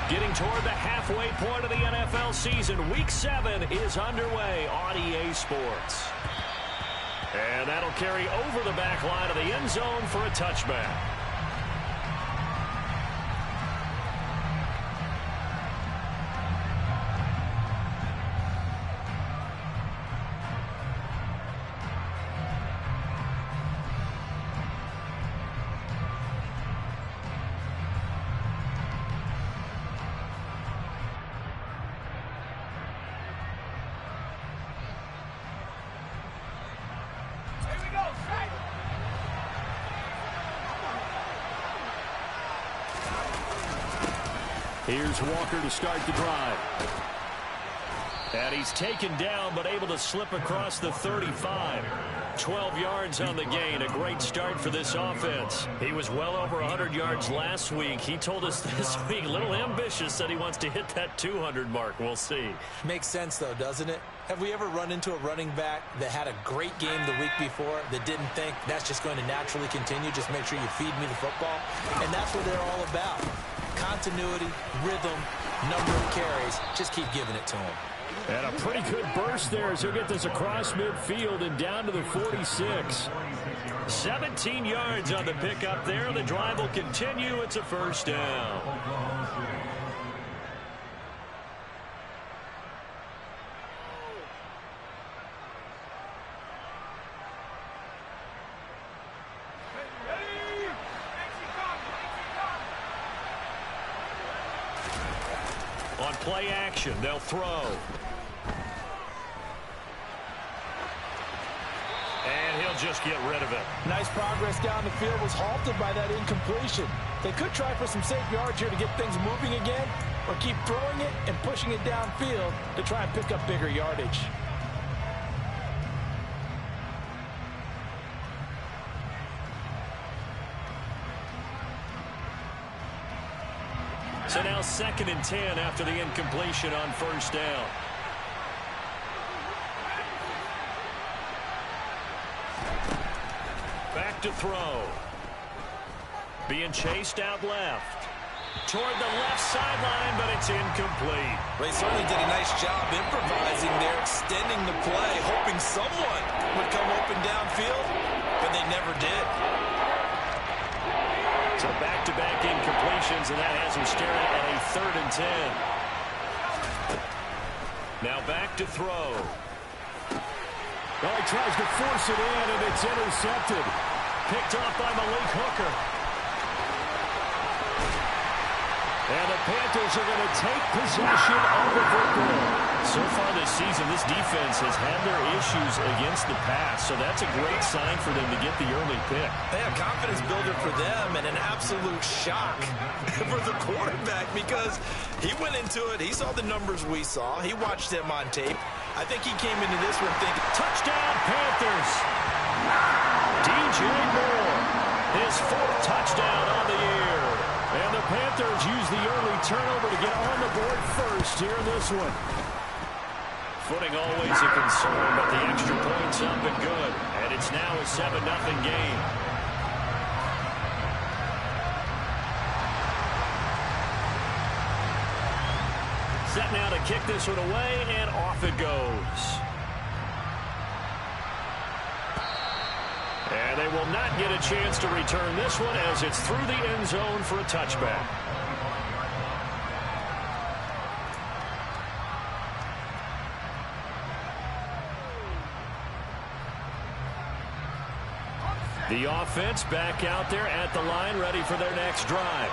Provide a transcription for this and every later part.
Getting toward the halfway point of the NFL season. Week 7 is underway on EA Sports. And that'll carry over the back line of the end zone for a touchback. Here's Walker to start the drive. And he's taken down but able to slip across the 35. 12 yards on the gain. A great start for this offense. He was well over 100 yards last week. He told us this week, a little ambitious, that he wants to hit that 200 mark. We'll see. Makes sense, though, doesn't it? Have we ever run into a running back that had a great game the week before that didn't think that's just going to naturally continue? Just make sure you feed me the football. And that's what they're all about. Continuity, rhythm, number of carries. Just keep giving it to him. And a pretty good burst there as he'll get this across midfield and down to the 46. 17 yards on the pickup there. The drive will continue. It's a first down. On play action, they'll throw. And he'll just get rid of it. Nice progress down the field, was halted by that incompletion. They could try for some safe yards here to get things moving again, or keep throwing it and pushing it downfield to try and pick up bigger yardage. So now 2nd and 10 after the incompletion on first down. Back to throw. Being chased out left. Toward the left sideline, but it's incomplete. They certainly did a nice job improvising there, extending the play, hoping someone would come open downfield, but they never did. So back-to-back incompletions, and that has him staring at a 3rd and 10. Now back to throw. Well, he tries to force it in, and it's intercepted. Picked off by Malik Hooker. And the Panthers are going to take possession of the football. So far this season, this defense has had their issues against the pass, so that's a great sign for them to get the early pick. Yeah, confidence builder for them and an absolute shock for the quarterback because he went into it. He saw the numbers we saw. He watched them on tape. I think he came into this one thinking, touchdown Panthers. DJ Moore, his 4th touchdown on the year. And the Panthers use the early turnover to get on the board first here in this one. Footing always a concern, but the extra point's up and good. And it's now a 7-0 game. Set now to kick this one away, and off it goes. And they will not get a chance to return this one as it's through the end zone for a touchback. The offense back out there at the line, ready for their next drive.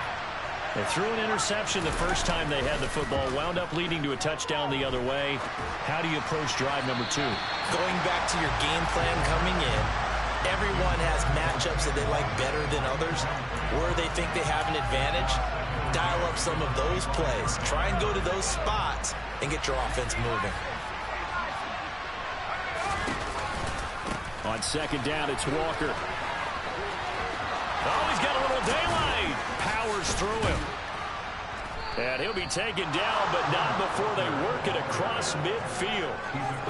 They threw an interception the first time they had the football, wound up leading to a touchdown the other way. How do you approach drive number 2? Going back to your game plan coming in, everyone has matchups that they like better than others, where they think they have an advantage. Dial up some of those plays. Try and go to those spots and get your offense moving. On 2nd down, it's Walker. Oh, he's got a little daylight. Powers through him. And he'll be taken down, but not before they work it across midfield.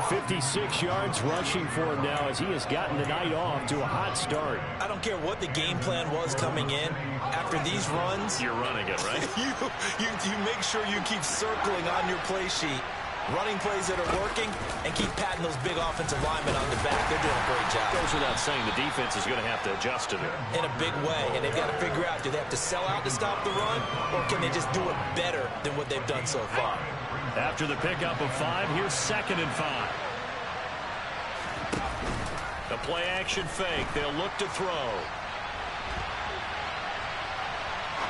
56 yards rushing for him now as he has gotten the night off to a hot start. I don't care what the game plan was coming in. After these runs, you're running it, right? you make sure you keep circling on your play sheet. Running plays that are working, and keep patting those big offensive linemen on the back. They're doing a great job. Goes without saying the defense is going to have to adjust to it. In a big way, and they've got to figure out, do they have to sell out to stop the run, or can they just do it better than what they've done so far? After the pickup of 5, here's 2nd and 5. The play action fake. They'll look to throw.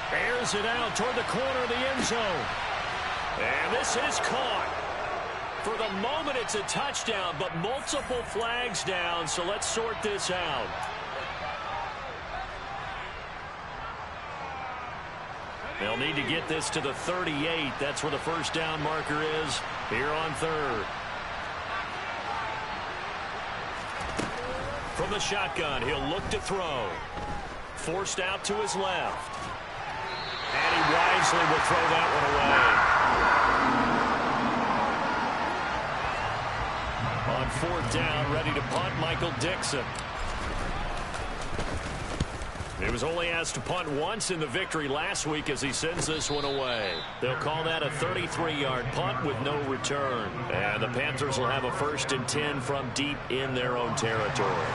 Airs it out toward the corner of the end zone. And this is caught. For the moment, it's a touchdown, but multiple flags down, so let's sort this out. They'll need to get this to the 38. That's where the first down marker is here on 3rd. From the shotgun, he'll look to throw. Forced out to his left. And he wisely will throw that one away. On 4th down, ready to punt, Michael Dixon. He was only asked to punt once in the victory last week as he sends this one away. They'll call that a 33-yard punt with no return. And the Panthers will have a 1st and 10 from deep in their own territory.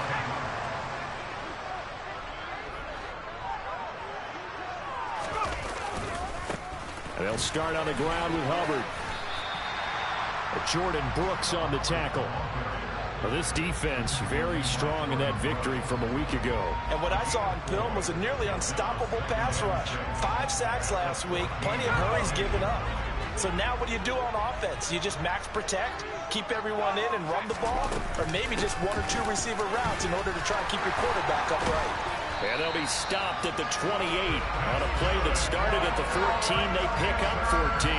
And they'll start on the ground with Hubbard. Jordan Brooks on the tackle. Well, this defense very strong in that victory from a week ago. And what I saw on film was a nearly unstoppable pass rush. 5 sacks last week, plenty of hurries given up. So now what do you do on offense? You just max protect, keep everyone in and run the ball, or maybe just 1 or 2 receiver routes in order to try and keep your quarterback upright. And they'll be stopped at the 28 on a play that started at the 14. They pick up 14.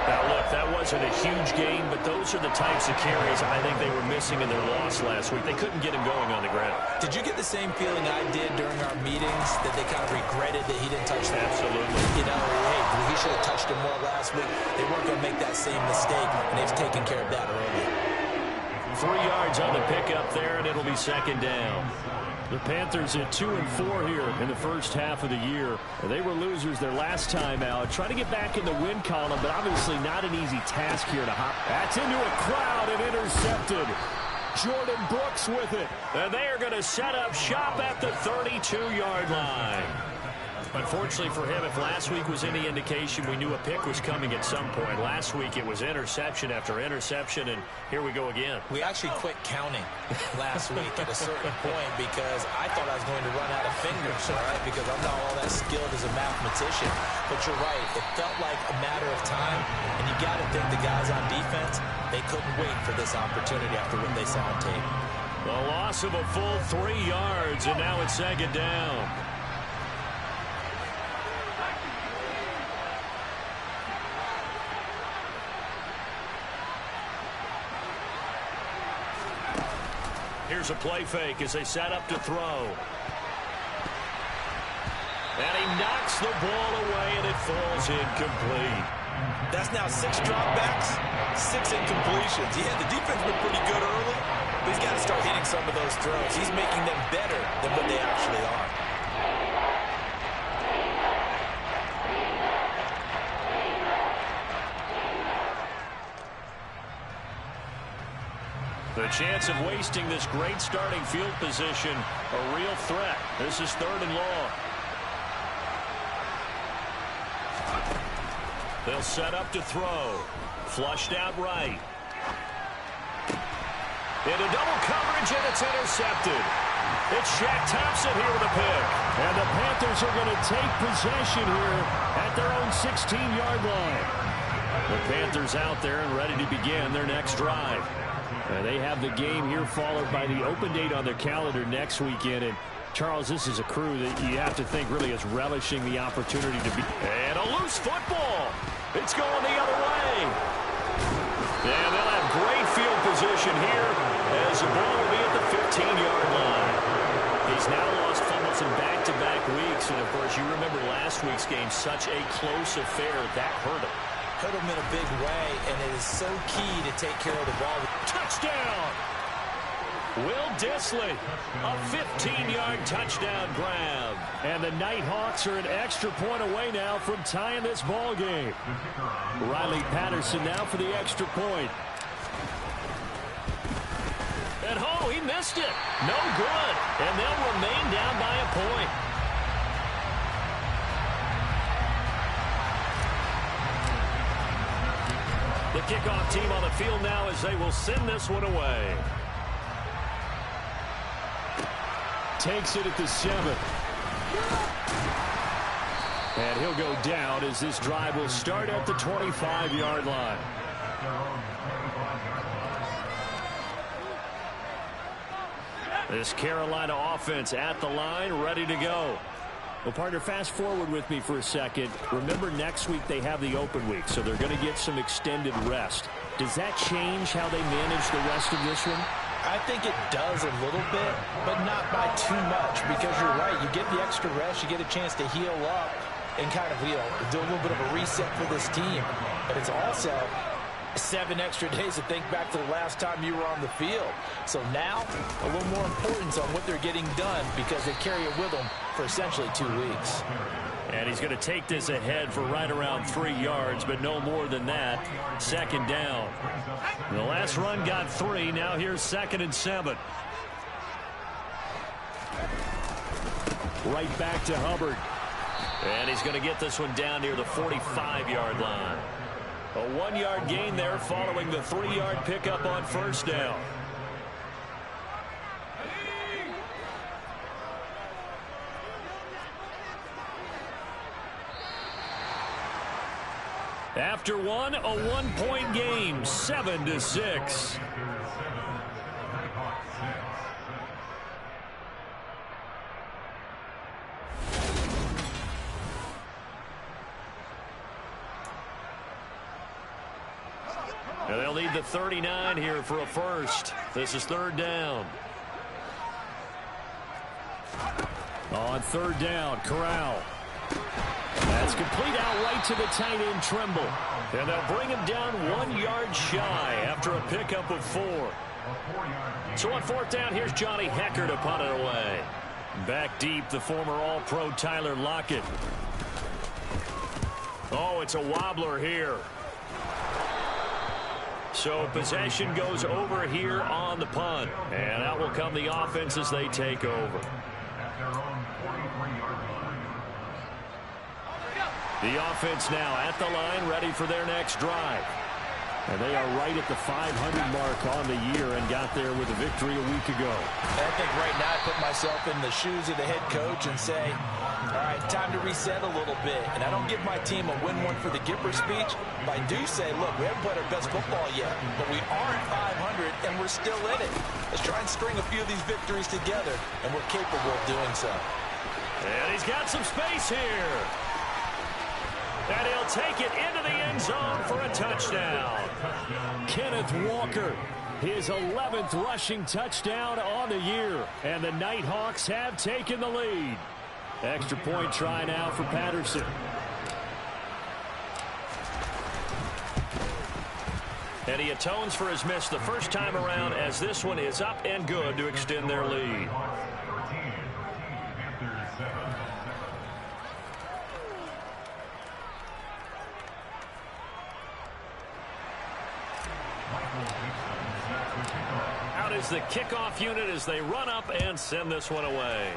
Now, look, that wasn't a huge game, but those are the types of carries I think they were missing in their loss last week. They couldn't get him going on the ground. Did you get the same feeling I did during our meetings, that they kind of regretted that he didn't touch that? Absolutely. You know, hey, he should have touched him more last week. They weren't going to make that same mistake, and they've taken care of that early. 3 yards on the pickup there, and it'll be 2nd down. The Panthers at 2 and 4 here in the first half of the year. They were losers their last time out. Trying to get back in the win column, but obviously not an easy task here to hop. That's into a crowd and intercepted. Jordan Brooks with it. And they are going to set up shop at the 32-yard line. Unfortunately for him, if last week was any indication, we knew a pick was coming at some point. Last week it was interception after interception, and here we go again. We actually quit counting last week at a certain point because I thought I was going to run out of fingers, all right, because I'm not all that skilled as a mathematician. But you're right, it felt like a matter of time, and you got to think the guys on defense, they couldn't wait for this opportunity after what they saw on tape. The loss of a full 3 yards, and now it's 2nd down. Here's a play fake as they set up to throw. And he knocks the ball away, and it falls incomplete. That's now 6 dropbacks, 6 incompletions. Yeah, the defense been pretty good early, but he's got to start hitting some of those throws. He's making them better than what they actually are. The chance of wasting this great starting field position, a real threat. This is 3rd and long. They'll set up to throw. Flushed out right. Into double coverage, and it's intercepted. It's Shaq Thompson here with a pick. And the Panthers are going to take possession here at their own 16-yard line. The Panthers out there and ready to begin their next drive. They have the game here followed by the open date on their calendar next weekend. And Charles, this is a crew that you have to think really is relishing the opportunity to be. And a loose football. It's going the other way. And they'll have great field position here as the ball will be at the 15-yard line. He's now lost fumble some back-to-back weeks, and of course you remember last week's game, such a close affair. That hurt him. Hurt him in a big way, and it is so key to take care of the ball. Touchdown! Will Dissly, a 15-yard touchdown grab. And the Nighthawks are an extra point away now from tying this ball game. Riley Patterson now for the extra point. And oh, he missed it. No good. And they'll remain down by a point. The kickoff team on the field now as they will send this one away. Takes it at the 7. And he'll go down as this drive will start at the 25-yard line. This Carolina offense at the line, ready to go. Well, partner, fast forward with me for a second. Remember, next week they have the open week, so they're going to get some extended rest. Does that change how they manage the rest of this one? I think it does a little bit, but not by too much, because you're right. You get the extra rest, you get a chance to heal up and kind of, do a little bit of a reset for this team. But it's also 7 extra days to think back to the last time you were on the field. So now, a little more importance on what they're getting done, because they carry it with them for essentially 2 weeks. And he's going to take this ahead for right around 3 yards, but no more than that. Second down. The last run got 3. Now here's 2nd and 7. Right back to Hubbard. And he's going to get this one down near the 45-yard line. A 1-yard gain there following the 3-yard pickup on first down. After one, a 1-point game, 7-6. And they'll need the 39 here for a first. This is 3rd down. On 3rd down, Corral. That's complete out right to the tight end, Trimble. And they'll bring him down 1 yard shy after a pickup of 4. So on 4th down, here's Johnny Hecker to punt it away. Back deep, the former All-Pro Tyler Lockett. Oh, it's a wobbler here. So possession goes over here on the punt. And out will come the offense as they take over. The offense now at the line, ready for their next drive. And they are right at the 500 mark on the year and got there with a victory a week ago. I think right now I put myself in the shoes of the head coach and say, all right, time to reset a little bit. And I don't give my team a win one for the Gipper speech, but I do say, look, we haven't played our best football yet, but we are at 500 and we're still in it. Let's try and string a few of these victories together, and we're capable of doing so. And he's got some space here. And he'll take it into the end zone for a touchdown. Kenneth Walker, his 11th rushing touchdown on the year. And the Nighthawks have taken the lead. Extra point try now for Patterson. And he atones for his miss the first time around, as this one is up and good to extend their lead. Out is the kickoff unit as they run up and send this one away.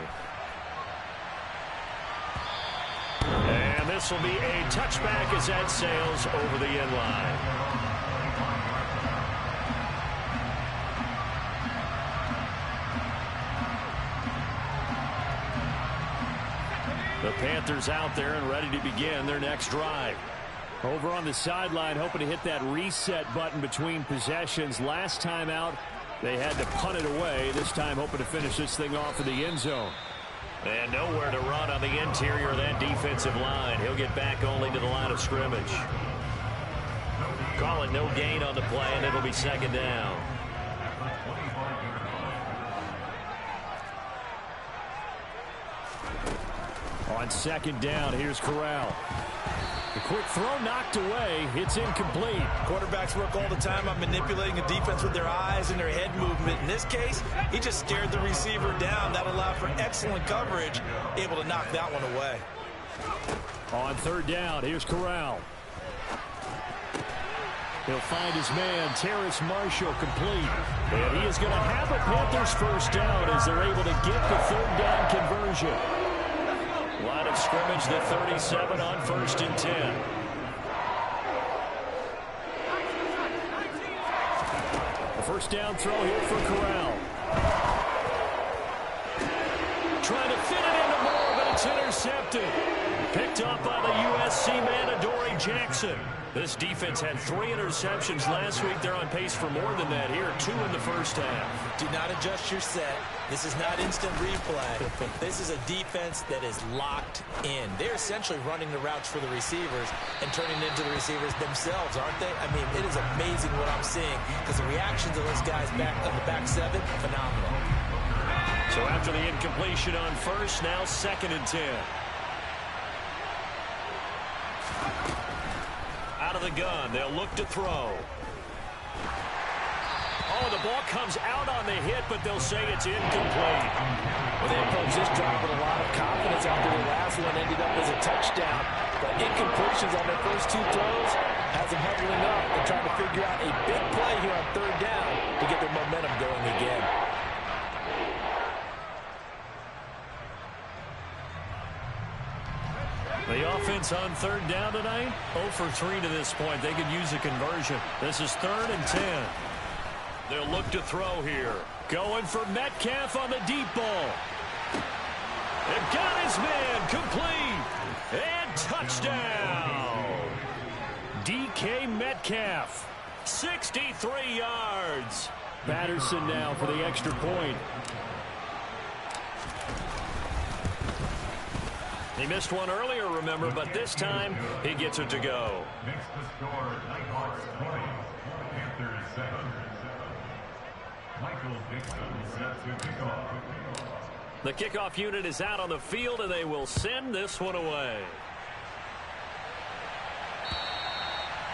And this will be a touchback as that sails over the end line. The Panthers out there and ready to begin their next drive. Over on the sideline, hoping to hit that reset button between possessions. Last time out, they had to punt it away. This time, hoping to finish this thing off in the end zone. And nowhere to run on the interior of that defensive line. He'll get back only to the line of scrimmage. Calling no gain on the play, and it'll be 2nd down. On second down, here's Corral. The quick throw knocked away. It's incomplete. Quarterbacks work all the time on manipulating a defense with their eyes and their head movement. In this case, he just stared the receiver down. That allowed for excellent coverage, able to knock that one away. On third down, here's Corral. He'll find his man, Terrace Marshall, complete. And he is going to have a Panthers first down as they're able to get the third down conversion. Line of scrimmage, the 37 on 1st and 10. The first down throw here for Corral. Trying to fit it into Moore, but it's intercepted. Picked up by the USC man, Adoree Jackson. This defense had 3 interceptions last week. They're on pace for more than that here. 2 in the first half. Do not adjust your set. This is not instant replay. This is a defense that is locked in. They're essentially running the routes for the receivers and turning into the receivers themselves, aren't they? I mean, it is amazing what I'm seeing because the reactions of those guys back on the back 7, phenomenal. So after the incompletion on first, now 2nd and 10. Out of the gun, they'll look to throw. Oh, the ball comes out on the hit, but they'll say it's incomplete. Well, they approached this drive with a lot of confidence after the last one ended up as a touchdown. But incompletions on their first 2 throws has them huddling up and trying to figure out a big play here on third down to get their momentum going again. The offense on third down tonight, 0 for 3 to this point. They could use a conversion. This is 3rd and 10. They'll look to throw here. Going for Metcalf on the deep ball. And got his man complete. And touchdown. DK Metcalf, 63 yards. Patterson now for the extra point. He missed one earlier, remember, but this time he gets it to go. Next to score, Nighthawks 20, Panthers 7. Michael Dixon set to kick off. The kickoff unit is out on the field, and they will send this one away.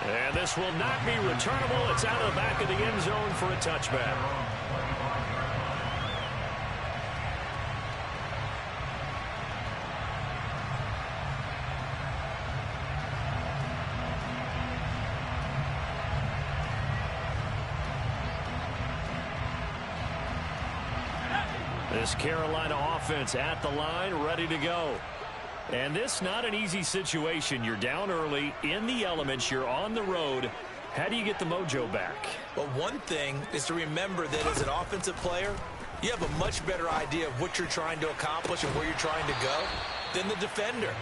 And this will not be returnable. It's out of the back of the end zone for a touchback. This Carolina offense at the line, ready to go. And this not an easy situation. You're down early, in the elements, you're on the road. How do you get the mojo back? Well, one thing is to remember that as an offensive player, you have a much better idea of what you're trying to accomplish and where you're trying to go than the defender.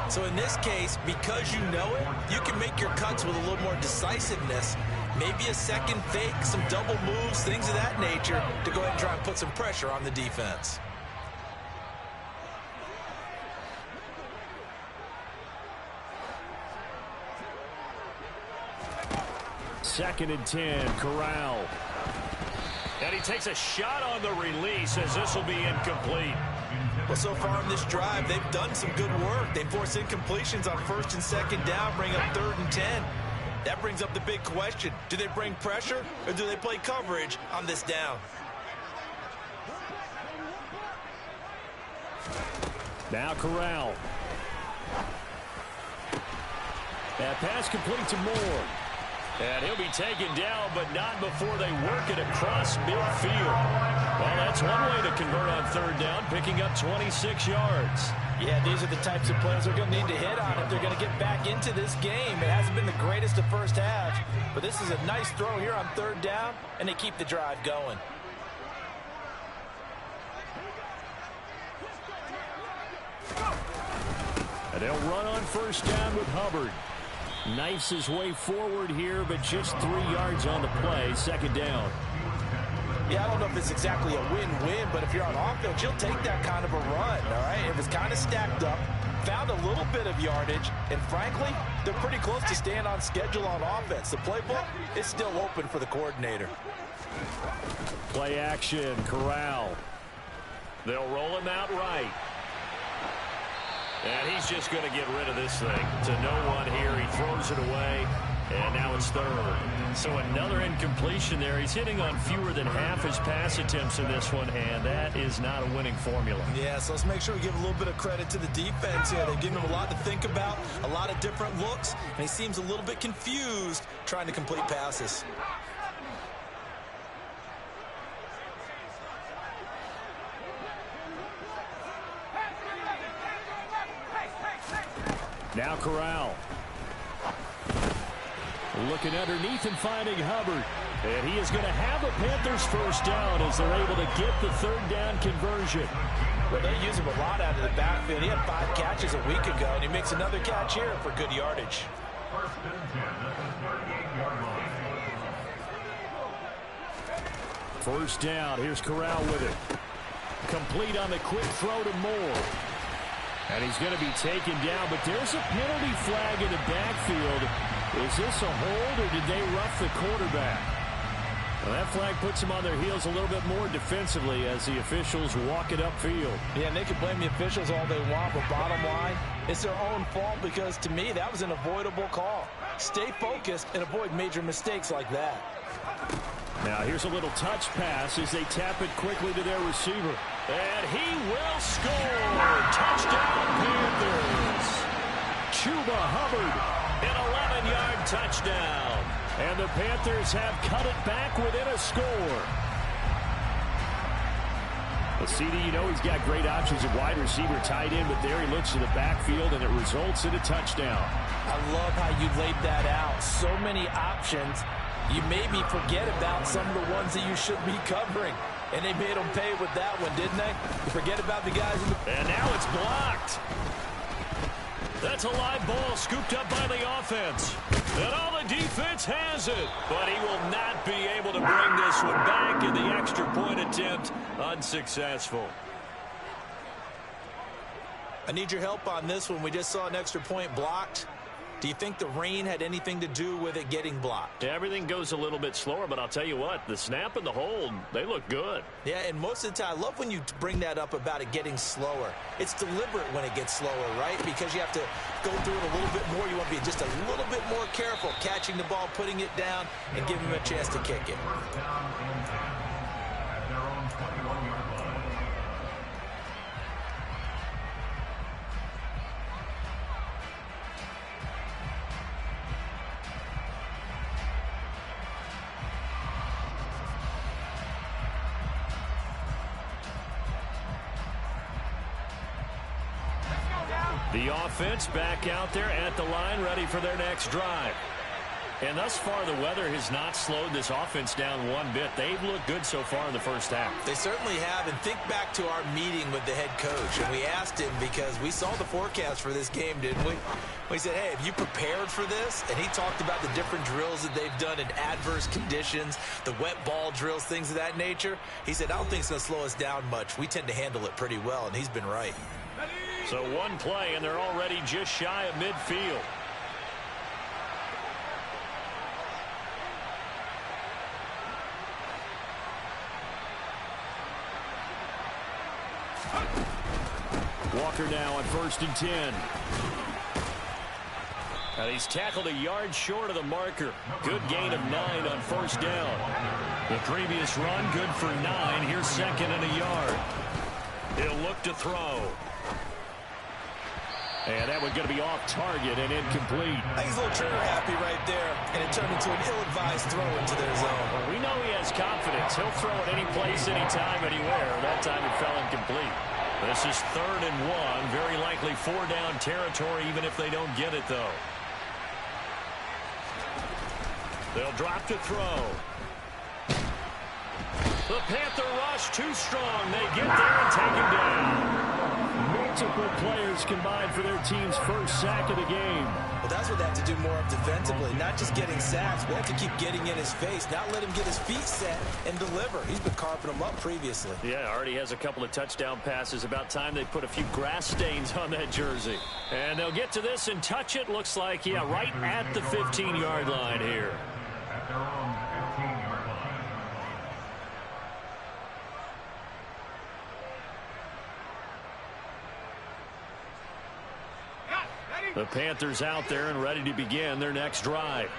So in this case, because you know it, you can make your cuts with a little more decisiveness. Maybe a second fake, some double moves, things of that nature to go ahead and try and put some pressure on the defense. Second and 10, Corral. And he takes a shot on the release as this will be incomplete. Well, so far in this drive, they've done some good work. They force incompletions on 1st and 2nd down, bring up 3rd and 10. That brings up the big question. Do they bring pressure or do they play coverage on this down? Now Corral. That pass complete to Moore. And he'll be taken down, but not before they work it across midfield. Well, that's one way to convert on third down, picking up 26 yards. Yeah, these are the types of plays they're going to need to hit on if they're going to get back into this game. It hasn't been the greatest of first halves, but this is a nice throw here on third down, and they keep the drive going. And they'll run on first down with Hubbard. Knifes his way forward here, but just 3 yards on the play. Second down. Yeah, I don't know if it's exactly a win-win, but if you're on offense, you'll take that kind of a run, all right? It was kind of stacked up, found a little bit of yardage, and frankly, they're pretty close to staying on schedule on offense. The playbook is still open for the coordinator. Play action, Corral. They'll roll him out right. And he's just going to get rid of this thing. To no one here. He throws it away. And now it's third. So another incompletion there. He's hitting on fewer than half his pass attempts in this one, and that is not a winning formula. Yeah, so let's make sure we give a little bit of credit to the defense here. They've given him a lot to think about, a lot of different looks, and he seems a little bit confused trying to complete passes. Now Corral. Looking underneath and finding Hubbard. And he is going to have a Panthers first down as they're able to get the third down conversion. Well, they use him a lot out of the backfield. He had 5 catches a week ago, and he makes another catch here for good yardage. First and 10 at the 38-yard line. First down. Here's Corral with it. Complete on the quick throw to Moore. And he's going to be taken down, but there's a penalty flag in the backfield. Is this a hold, or did they rough the quarterback? Well, that flag puts them on their heels a little bit more defensively as the officials walk it upfield. Yeah, and they can blame the officials all they want, but bottom line, it's their own fault because, to me, that was an avoidable call. Stay focused and avoid major mistakes like that. Now, here's a little touch pass as they tap it quickly to their receiver. And he will score! Touchdown, Panthers! Chuba Hubbard. An 11-yard touchdown. And the Panthers have cut it back within a score. Well, CD, you know he's got great options at wide receiver, tight end, but there he looks to the backfield, and it results in a touchdown. I love how you laid that out. So many options. You maybe forget about some of the ones that you should be covering. And they made them pay with that one, didn't they? You forget about the guys in the... And now it's blocked. That's a live ball scooped up by the offense. And all the defense has it. But he will not be able to bring this one back in the extra point attempt. Unsuccessful. I need your help on this one. We just saw an extra point blocked. Do you think the rain had anything to do with it getting blocked? Everything goes a little bit slower, but I'll tell you what, the snap and the hold, they look good. Yeah, and most of the time, I love when you bring that up about it getting slower. It's deliberate when it gets slower, right? Because you have to go through it a little bit more. You want to be just a little bit more careful catching the ball, putting it down, and giving him a chance to kick it. First down and 10 at their own 21-yard line. The offense back out there at the line, ready for their next drive. And thus far, the weather has not slowed this offense down one bit. They've looked good so far in the first half. They certainly have, and think back to our meeting with the head coach, and we asked him because we saw the forecast for this game, didn't we? We said, hey, have you prepared for this? And he talked about the different drills that they've done in adverse conditions, the wet ball drills, things of that nature. He said, I don't think it's going to slow us down much. We tend to handle it pretty well, and he's been right. So one play, and they're already just shy of midfield. Walker now on 1st and 10. And he's tackled a yard short of the marker. Good gain of 9 on 1st down. The previous run, good for 9. Here's 2nd and a yard. He'll look to throw. And that one's going to be off target and incomplete. I think he's a little trigger happy right there, and it turned into an ill-advised throw into their zone. Well, we know he has confidence. He'll throw it any place, anytime, anywhere. That time it fell incomplete. This is 3rd and 1. Very likely 4-down territory, even if they don't get it, though. They'll drop to throw. The Panther rush too strong. They get there and take him down. Multiple players combined for their team's first sack of the game. Well, that's what they have to do more of defensively, not just getting sacks. We have to keep getting in his face, not let him get his feet set and deliver. He's been carving them up previously. Yeah, already has a couple of touchdown passes. About time they put a few grass stains on that jersey. And they'll get to this and touch it. Looks like, yeah, right at the 15-yard line here. At their own 15-yard line. The Panthers out there and ready to begin their next drive.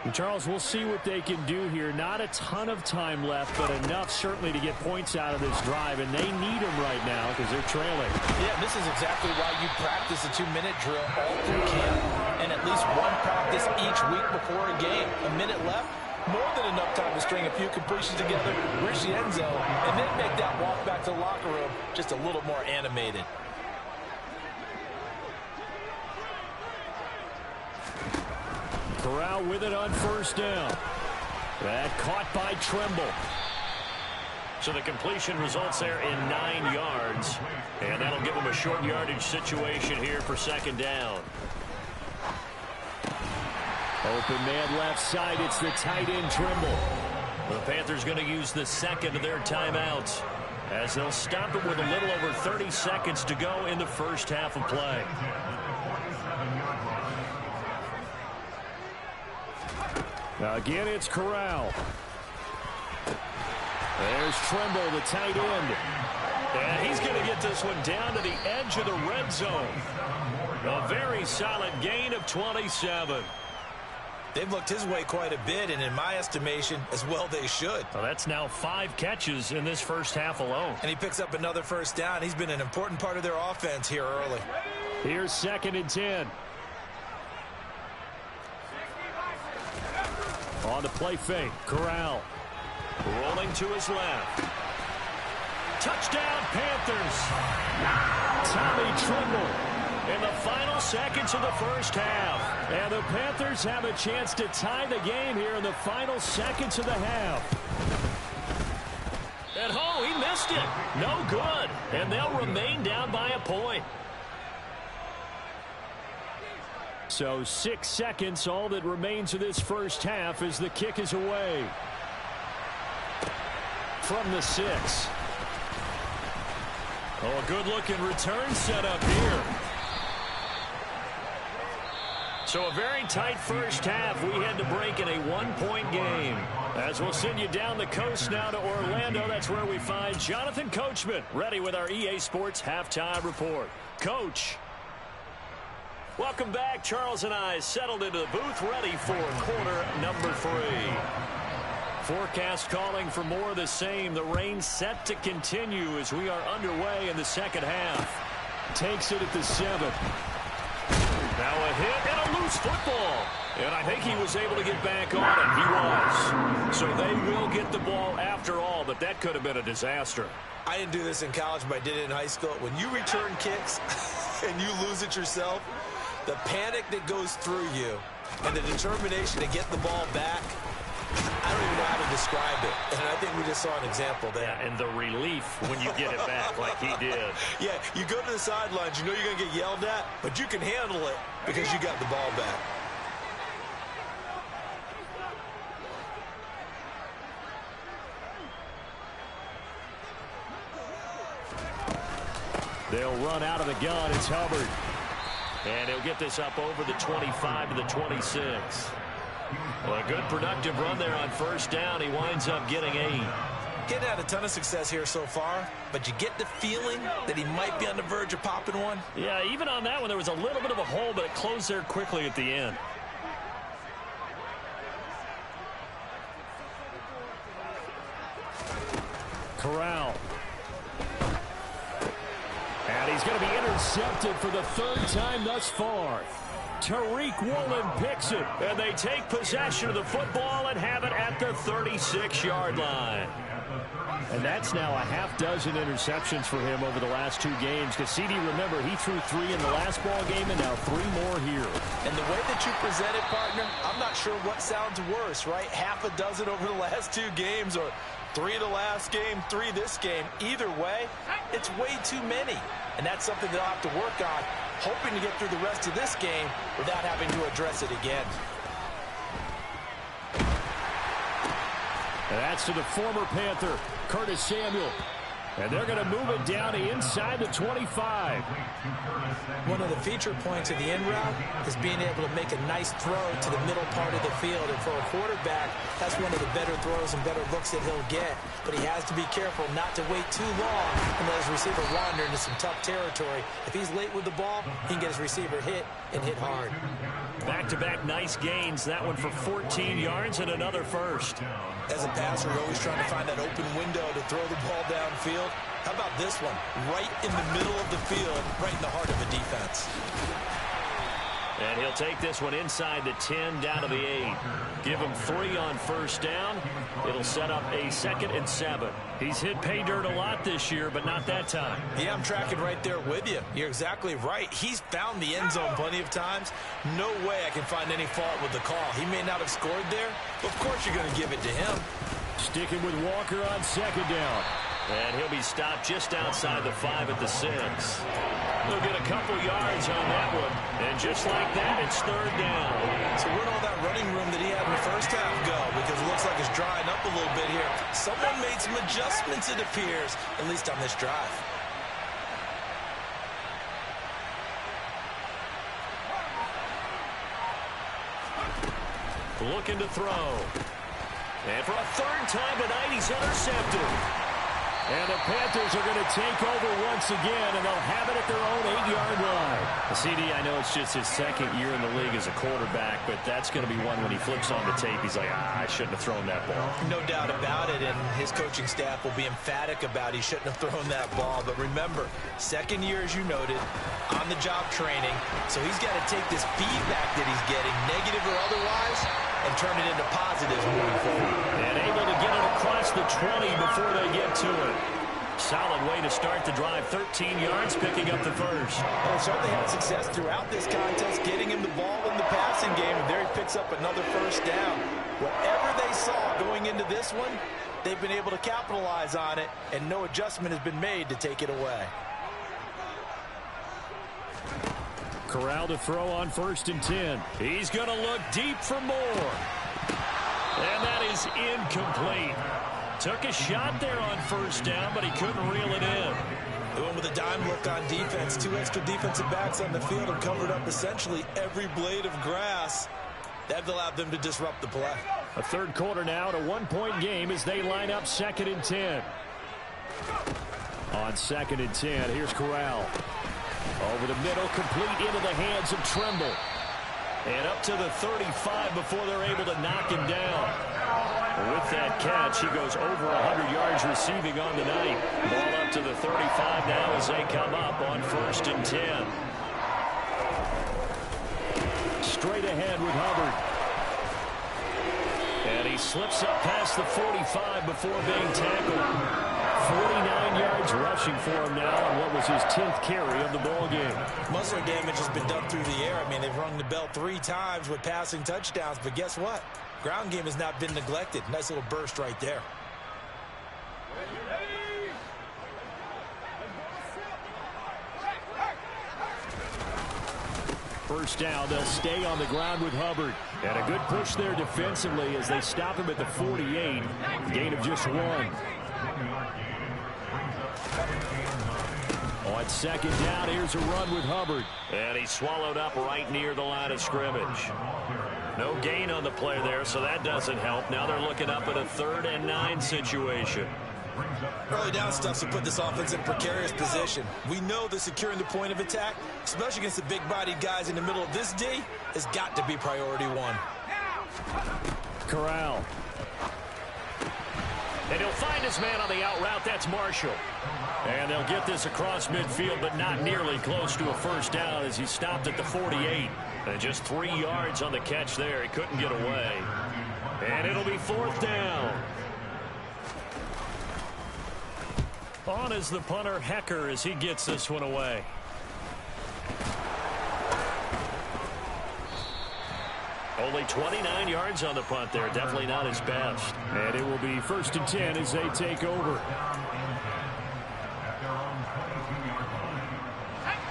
And Charles, we'll see what they can do here. Not a ton of time left, but enough certainly to get points out of this drive, and they need them right now because they're trailing. Yeah, this is exactly why you practice a 2-minute drill all through camp and at least one practice each week before a game. A minute left, more than enough time to string a few completions together, reach the end zone, and then make that walk back to the locker room just a little more animated. Corral with it on first down. That caught by Tremble. So the completion results there in 9 yards. And that'll give them a short yardage situation here for second down. Open man left side. It's the tight end Tremble. The Panthers going to use the second of their timeouts as they'll stop it with a little over 30 seconds to go in the first half of play. Now again, it's Corral. There's Tremble, the tight end. And he's going to get this one down to the edge of the red zone. A very solid gain of 27. They've looked his way quite a bit, and in my estimation, as well they should. Well, that's now 5 catches in this first half alone. And he picks up another first down. He's been an important part of their offense here early. Here's 2nd and 10. On the play fake, Corral. Rolling to his left. Touchdown, Panthers. Tommy Tremble. In the final seconds of the first half. And the Panthers have a chance to tie the game here in the final seconds of the half. And he missed it. No good. And they'll remain down by a point. So 6 seconds, all that remains of this first half as the kick is away. From the 6. Oh, a good-looking return set up here. So a very tight first half. We had to break in a 1-point game. As we'll send you down the coast now to Orlando, that's where we find Jonathan Coachman, ready with our EA Sports Halftime Report. Coach. Welcome back. Charles and I settled into the booth, ready for quarter number 3. Forecast calling for more of the same. The rain set to continue as we are underway in the second half. Takes it at the 7. Now a hit and a loose football. And I think he was able to get back on it. He was. So they will get the ball after all, but that could have been a disaster. I didn't do this in college, but I did it in high school. When you return kicks and you lose it yourself, the panic that goes through you and the determination to get the ball back, I don't even know how to describe it. And I think we just saw an example there. Yeah, and the relief when you get it back like he did. Yeah, you go to the sidelines, you know you're going to get yelled at, but you can handle it because you got the ball back. They'll run out of the gun. It's Hubbard. And he'll get this up over the 25 to the 26. Well, a good productive run there on first down. He winds up getting 8. Getting had a ton of success here so far, but you get the feeling that he might be on the verge of popping one. Yeah, even on that one, there was a little bit of a hole, but it closed there quickly at the end. Corral. And he's going to be intercepted for the 3rd time thus far. Tariq Woolen picks it, and they take possession of the football and have it at the 36-yard line. And that's now a half dozen interceptions for him over the last 2 games. Because CD, remember, he threw 3 in the last ball game and now 3 more here. And the way that you present it, partner, I'm not sure what sounds worse, right? Half a dozen over the last 2 games or 3 the last game, 3 this game. Either way, it's way too many. And that's something they'll have to work on, hoping to get through the rest of this game without having to address it again. And that's to the former Panther, Curtis Samuel. And they're going to move it down to inside the 25. One of the feature points of the end route is being able to make a nice throw to the middle part of the field. And for a quarterback, that's one of the better throws and better looks that he'll get. But he has to be careful not to wait too long and let his receiver wander into some tough territory. If he's late with the ball, he can get his receiver hit and hit hard. Back-to-back nice gains. That one for 14 yards and another first. As a passer, you're always trying to find that open window to throw the ball downfield. How about this one? Right in the middle of the field, right in the heart of the defense. And he'll take this one inside the 10, down to the 8. Give him 3 on first down. It'll set up a 2nd and 7. He's hit pay dirt a lot this year, but not that time. Yeah, I'm tracking right there with you. You're exactly right. He's found the end zone plenty of times. No way I can find any fault with the call. He may not have scored there, but of course you're going to give it to him. Sticking with Walker on 2nd down. And he'll be stopped just outside the 5 at the 6. He'll get a couple yards on that one. And just like that, it's 3rd down. So where'd all that running room that he had in the first half go? Because it looks like it's drying up a little bit here. Someone made some adjustments, it appears, at least on this drive. Looking to throw. And for a 3rd time tonight, he's intercepted. And the Panthers are going to take over once again, and they'll have it at their own 8-yard line. CD, I know it's just his 2nd year in the league as a quarterback, but that's going to be one when he flips on the tape, he's like, I shouldn't have thrown that ball. No doubt about it, and his coaching staff will be emphatic about he shouldn't have thrown that ball. But remember, 2nd year, as you noted, on-the-job training, so he's got to take this feedback that he's getting, negative or otherwise, and turn it into positives moving forward. And able to get it across the 20 before they get to it. Solid way to start the drive. 13 yards, picking up the first. Well, certainly had success throughout this contest, getting him the ball in the passing game, and there he picks up another first down. Whatever they saw going into this one, they've been able to capitalize on it, and no adjustment has been made to take it away. Corral to throw on 1st and 10. He's going to look deep for more. And that is incomplete. Took a shot there on 1st down, but he couldn't reel it in. They went with a dime look on defense. 2 extra defensive backs on the field and covered up essentially every blade of grass. That allowed them to disrupt the play. A 3rd quarter now at a 1-point game as they line up 2nd and 10. On 2nd and 10, here's Corral. Over the middle, complete into the hands of Trimble. And up to the 35 before they're able to knock him down. With that catch, he goes over 100 yards receiving on the night. Ball up to the 35 now as they come up on 1st and 10. Straight ahead with Hubbard. And he slips up past the 45 before being tackled. 49 yards rushing for him now on what was his 10th carry of the ball game. Muscle damage has been done through the air. I mean, they've rung the bell 3 times with passing touchdowns, but guess what? Ground game has not been neglected. Nice little burst right there. First down, they'll stay on the ground with Hubbard. And a good push there defensively as they stop him at the 48. Gain of just 1. On 2nd down, here's a run with Hubbard. And he's swallowed up right near the line of scrimmage. No gain on the play there, so that doesn't help. Now they're looking up at a 3rd and 9 situation. Early down stuff to put this offense in a precarious position. We know that securing the point of attack, especially against the big-bodied guys in the middle of this D, has got to be priority 1. Corral. And he'll find his man on the out route. That's Marshall. And they'll get this across midfield, but not nearly close to a first down as he stopped at the 48. And just 3 yards on the catch there. He couldn't get away. And it'll be 4th down. On is the punter, Hecker, as he gets this one away. Only 29 yards on the punt there. Definitely not his best. And it will be 1st and 10 as they take over.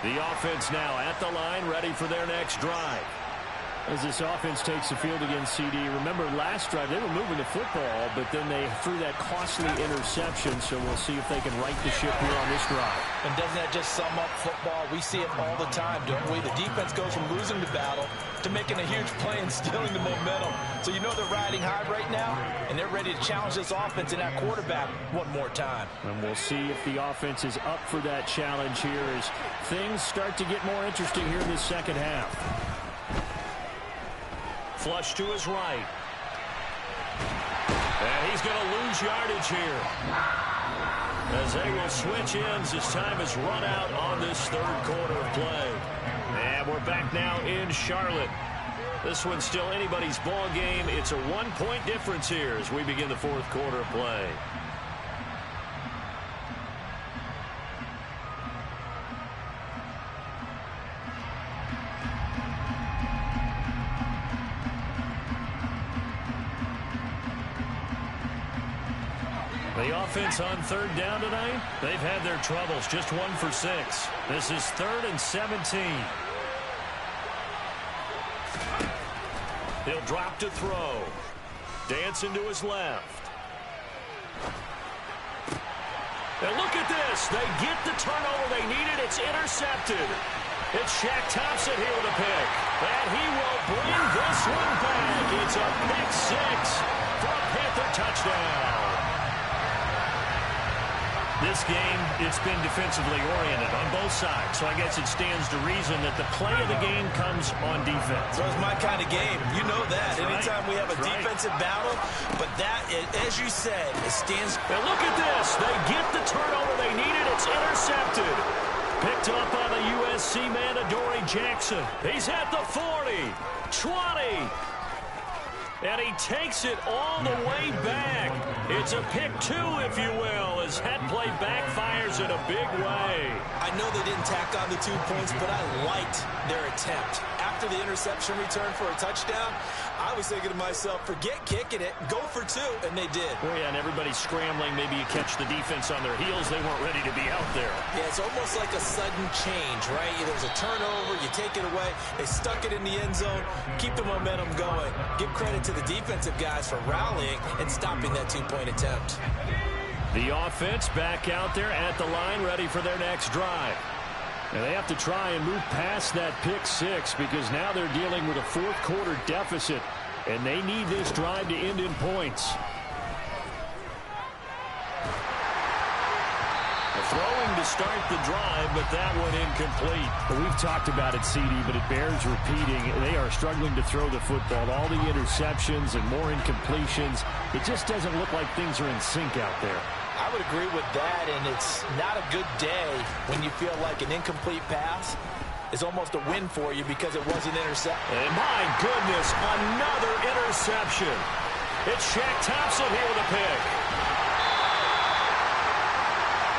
The offense now at the line, ready for their next drive. As this offense takes the field against CD, remember last drive they were moving the football, but then they threw that costly interception, so we'll see if they can right the ship here on this drive. And doesn't that just sum up football? We see it all the time, don't we? The defense goes from losing the battle to making a huge play and stealing the momentum. So you know they're riding high right now, and they're ready to challenge this offense and that quarterback one more time. And we'll see if the offense is up for that challenge here as things start to get more interesting here in this second half. Flush to his right. And he's going to lose yardage here. As they will switch ends as time is run out on this third quarter of play. And we're back now in Charlotte. This one's still anybody's ball game. It's a 1-point difference here as we begin the fourth quarter of play. The offense on third down tonight, they've had their troubles. Just 1 for 6. This is 3rd and 17. He'll drop to throw. Dancing to his left. And look at this. They get the turnover they needed. It's intercepted. It's Shaq Thompson here with a pick. And he will bring this one back. It's a pick 6 for a Panther touchdown. This game, it's been defensively oriented on both sides, so I guess it stands to reason that the play of the game comes on defense. So it's my kind of game. You know that. That's Anytime right. we have a That's defensive battle, but that, as you said, it stands. And look at this. They get the turnover they needed. It's intercepted. Picked up by the USC man, Adoree Jackson. He's at the 40, 20. And he takes it all the way back. It's a pick 2, if you will, as that play backfires in a big way. I know they didn't tack on the 2 points, but I liked their attempt. After the interception return for a touchdown, I was thinking to myself, forget kicking it, go for 2, and they did. Oh, yeah, and everybody's scrambling. Maybe you catch the defense on their heels. They weren't ready to be out there. Yeah, it's almost like a sudden change, right? There's a turnover, you take it away, they stuck it in the end zone, keep the momentum going. Give credit to the defensive guys for rallying and stopping that 2-point attempt. The offense back out there at the line, ready for their next drive. And they have to try and move past that pick 6 because now they're dealing with a fourth quarter deficit, and they need this drive to end in points. Throwing to start the drive, but that one incomplete. Well, we've talked about it, CD, but it bears repeating. They are struggling to throw the football. All the interceptions and more incompletions. It just doesn't look like things are in sync out there. I would agree with that, and it's not a good day when you feel like an incomplete pass is almost a win for you because it wasn't intercepted. And my goodness, another interception. It's Shaq Thompson here with a pick.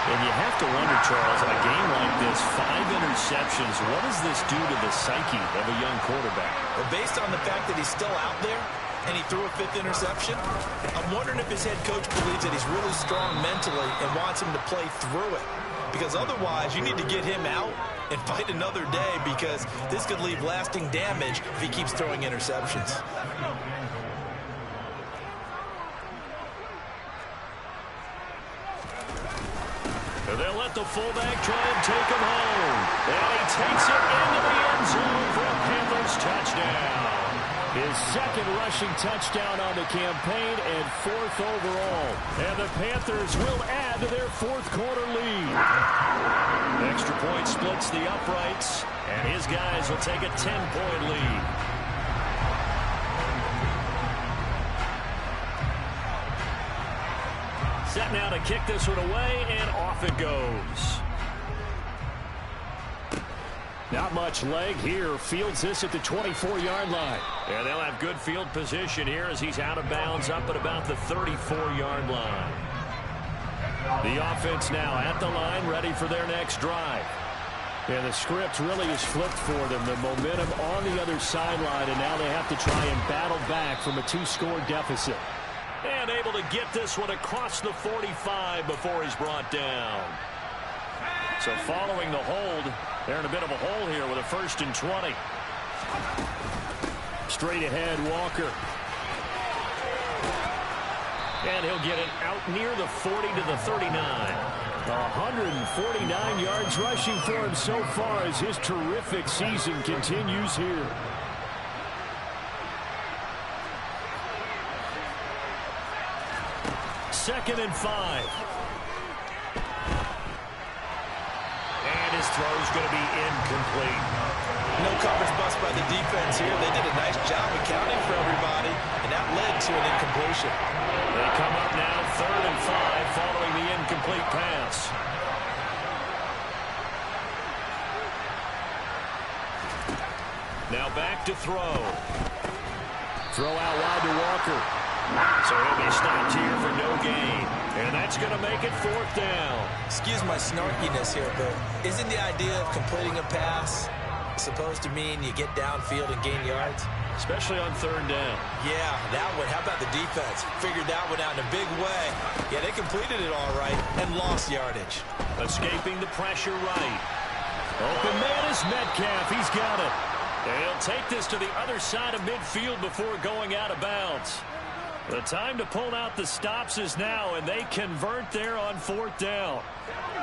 And you have to wonder, Charles, in a game like this, 5 interceptions, what does this do to the psyche of a young quarterback? Well, based on the fact that he's still out there and he threw a 5th interception, I'm wondering if his head coach believes that he's really strong mentally and wants him to play through it. Because otherwise, you need to get him out and fight another day because this could leave lasting damage if he keeps throwing interceptions. They'll let the fullback try and take him home. And he takes it into the end zone for a Panthers touchdown. His second rushing touchdown on the campaign and 4th overall. And the Panthers will add to their fourth quarter lead. Extra point splits the uprights, and his guys will take a 10-point lead. Set now to kick this one away, and off it goes. Not much leg here. Fields this at the 24-yard line. And they'll have good field position here as he's out of bounds up at about the 34-yard line. The offense now at the line, ready for their next drive. And the script really is flipped for them. The momentum on the other sideline, and now they have to try and battle back from a 2-score deficit. And able to get this one across the 45 before he's brought down. So following the hold, they're in a bit of a hole here with a 1st and 20. Straight ahead, Walker. And he'll get it out near the 40 to the 39. 149 yards rushing for him so far as his terrific season continues here. Second and 5. And his throw is going to be incomplete. No coverage bust by the defense here. They did a nice job accounting for everybody, and that led to an incompletion. They come up now, 3rd and 5, following the incomplete pass. Now back to throw. Throw out wide to Walker. So he'll be stopped here for no gain. And that's going to make it 4th down. Excuse my snarkiness here, but isn't the idea of completing a pass supposed to mean you get downfield and gain yards? Especially on 3rd down. Yeah, that one. How about the defense? Figured that one out in a big way. Yeah, they completed it all right and lost yardage. Escaping the pressure right. Open man is Metcalf. He's got it. And he'll take this to the other side of midfield before going out of bounds. The time to pull out the stops is now, and they convert there on 4th down.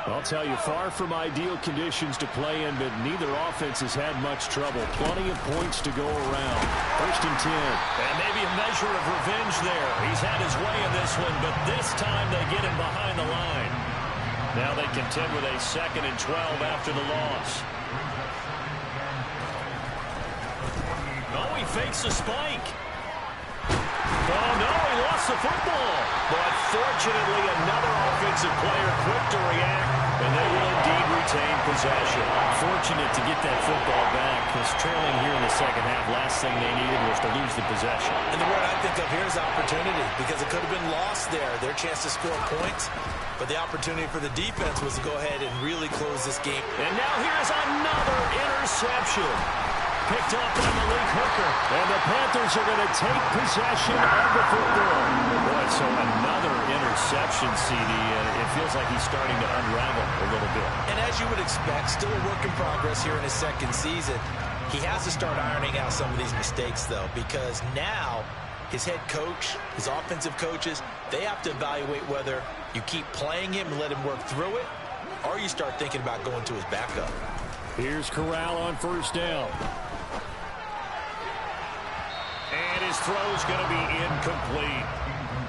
I'll tell you, far from ideal conditions to play in, but neither offense has had much trouble. Plenty of points to go around. 1st and 10. And maybe a measure of revenge there. He's had his way in this one, but this time they get him behind the line. Now they contend with a 2nd and 12 after the loss. Oh, he fakes a spike. Oh, no, he lost the football. But fortunately, another offensive player quick to react, and they will indeed retain possession. Fortunate to get that football back, because trailing here in the second half, last thing they needed was to lose the possession. And the word I think of here is opportunity, because it could have been lost there, their chance to score points. But the opportunity for the defense was to go ahead and really close this game. And now here's another interception. Picked up by Malik Hooker. And the Panthers are going to take possession of the football. Boy, so another interception, CD. It feels like he's starting to unravel a little bit. And as you would expect, still a work in progress here in his 2nd season. He has to start ironing out some of these mistakes, though, because now his head coach, his offensive coaches, they have to evaluate whether you keep playing him and let him work through it, or you start thinking about going to his backup. Here's Corral on 1st down. And his throw's going to be incomplete.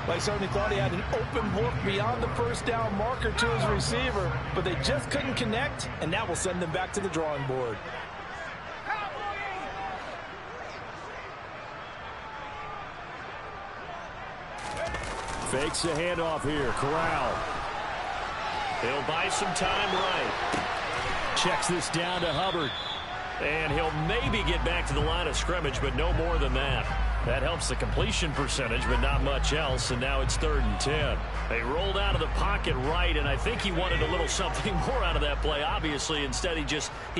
Well, he certainly thought he had an open look beyond the 1st down marker to his receiver, but they just couldn't connect, and that will send them back to the drawing board. Fakes the handoff here. Corral. He'll buy some time right. Checks this down to Hubbard. And he'll maybe get back to the line of scrimmage, but no more than that. That helps the completion percentage, but not much else, and now it's 3rd and 10. They rolled out of the pocket right, and I think he wanted a little something more out of that play, obviously. Instead, he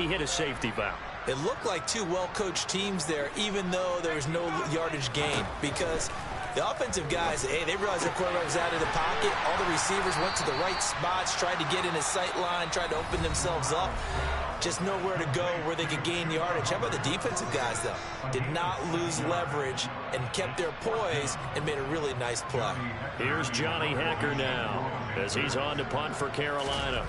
hit a safety valve. It looked like two well-coached teams there, even though there was no yardage gain, because the offensive guys, hey, they realized their quarterback was out of the pocket. All the receivers went to the right spots, tried to get in his sight line, tried to open themselves up. Just nowhere to go where they could gain yardage. How about the defensive guys, though? Did not lose leverage and kept their poise and made a really nice play. Here's Johnny Hecker now as he's on to punt for Carolina.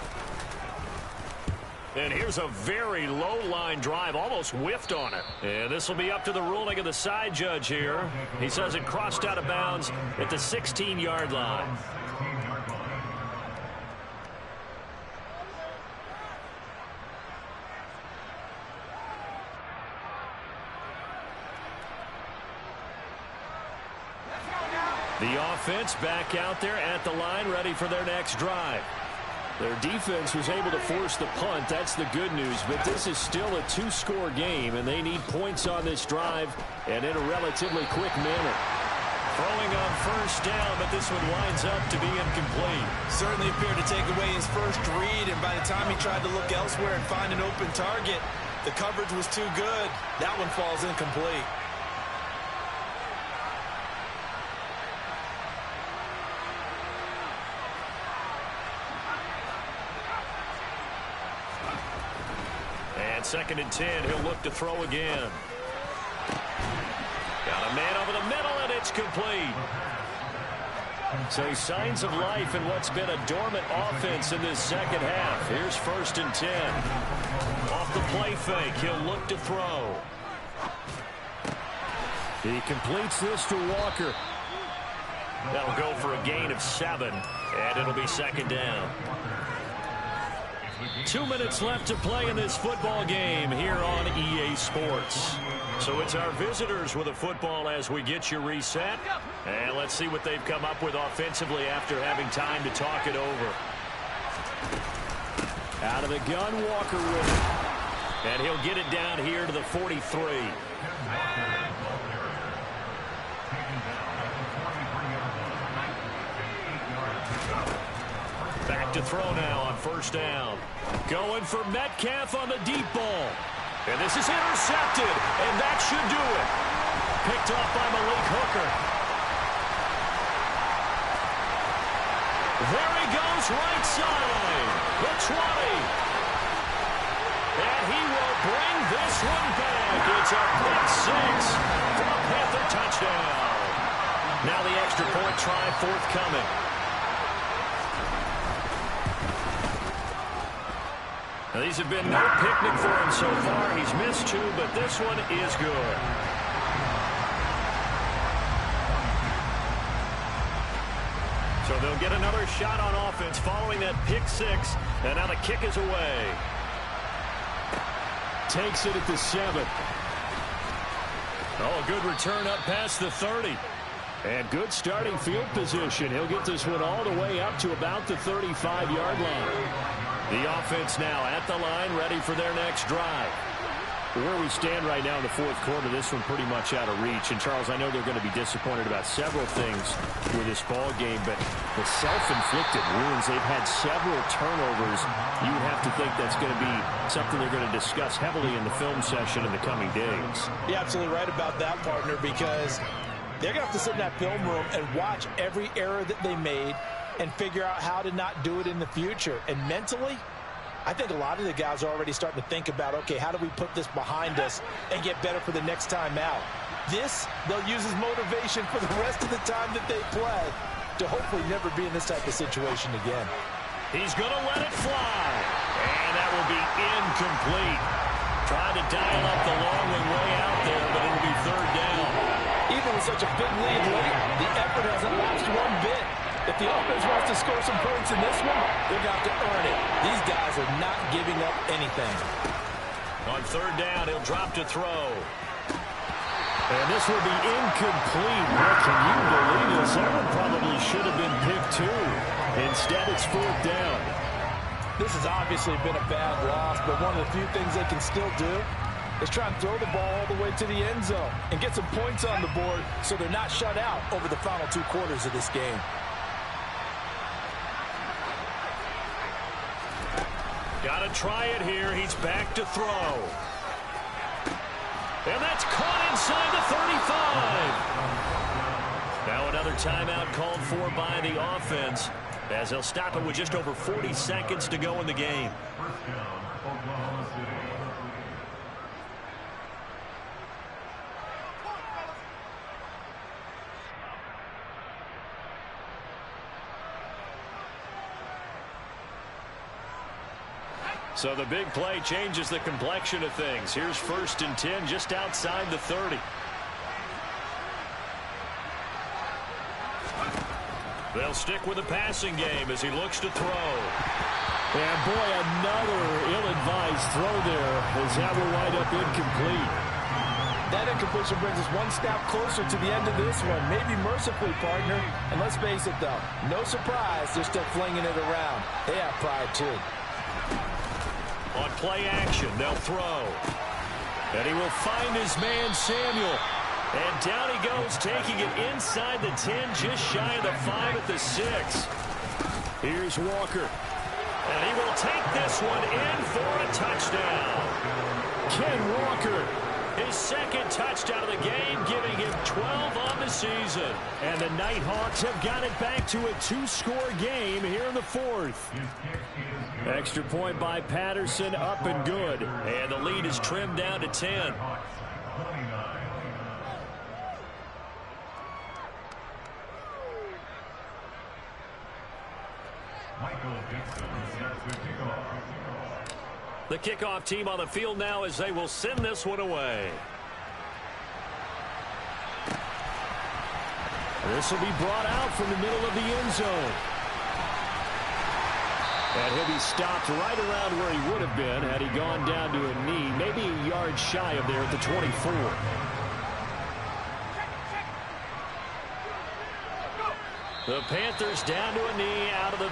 And here's a very low-line drive, almost whiffed on it. And this will be up to the ruling of the side judge here. He says it crossed out of bounds at the 16-yard line. The offense back out there at the line, ready for their next drive. Their defense was able to force the punt. That's the good news. But this is still a two-score game, and they need points on this drive and in a relatively quick manner. Throwing on 1st down, but this one winds up to be incomplete. Certainly appeared to take away his first read, and by the time he tried to look elsewhere and find an open target, the coverage was too good. That one falls incomplete. And 2nd and 10, he'll look to throw again. Got a man over the middle, and it's complete. So signs of life in what's been a dormant offense in this second half. Here's 1st and 10. Off the play fake, he'll look to throw. He completes this to Walker. That'll go for a gain of 7, and it'll be 2nd down. 2 minutes left to play in this football game here on EA Sports. So it's our visitors with a football as we get you reset. And let's see what they've come up with offensively after having time to talk it over. Out of the gun, Walker with it. And he'll get it down here to the 43. Back to throw now on 1st down. Going for Metcalf on the deep ball. And this is intercepted, and that should do it. Picked off by Malik Hooker. There he goes, right side. The 20. And he will bring this one back. It's a pick 6 for a Panther touchdown. Now the extra point try forthcoming. Now, these have been no picnic for him so far. He's missed 2, but this one is good. So they'll get another shot on offense following that pick 6, and now the kick is away. Takes it at the 7. Oh, a good return up past the 30. And good starting field position. He'll get this one all the way up to about the 35-yard line. The offense now at the line, ready for their next drive. Where we stand right now in the 4th quarter, this one pretty much out of reach. And, Charles, I know they're going to be disappointed about several things with this ball game, but the self-inflicted wounds, they've had several turnovers. You would have to think that's going to be something they're going to discuss heavily in the film session in the coming days. You're absolutely right about that, partner, because they're going to have to sit in that film room and watch every error that they made and figure out how to not do it in the future. And mentally, I think a lot of the guys are already starting to think about, okay, how do we put this behind us and get better for the next time out? This, they'll use as motivation for the rest of the time that they play to hopefully never be in this type of situation again. He's going to let it fly. And that will be incomplete. Trying to dial up the long one way out there, but it'll be 3rd down. Even with such a big lead late, the effort hasn't lapsed one bit. If the offense wants to score some points in this one, they're going to have to earn it. These guys are not giving up anything. On 3rd down, he'll drop to throw. And this will be incomplete. What can you believe this? That one probably should have been picked 2. Instead, it's 4th down. This has obviously been a bad loss, but one of the few things they can still do is try and throw the ball all the way to the end zone and get some points on the board so they're not shut out over the final 2 quarters of this game. Got to try it here. He's back to throw. And that's caught inside the 35. Now another timeout called for by the offense as they'll stop it with just over 40 seconds to go in the game. So the big play changes the complexion of things. Here's 1st and 10 just outside the 30. They'll stick with the passing game as he looks to throw. And boy, another ill-advised throw there as that will wind up incomplete. That incompletion brings us one step closer to the end of this one. Maybe mercifully, partner. And let's face it, though, no surprise, they're still flinging it around. They have pride, too. On play action, they'll throw. And he will find his man, Samuel. And down he goes, taking it inside the 10, just shy of the 5 at the 6. Here's Walker. And he will take this one in for a touchdown. Ken Walker, his 2nd touchdown of the game, giving him 12 on the season. And the Nighthawks have got it back to a 2-score game here in the 4th. Extra point by Patterson, up and good. And the lead is trimmed down to 10. The kickoff team on the field now as they will send this one away. This will be brought out from the middle of the end zone. And he'll be stopped right around where he would have been had he gone down to a knee, maybe a yard shy of there at the 24. The Panthers down to a knee out of the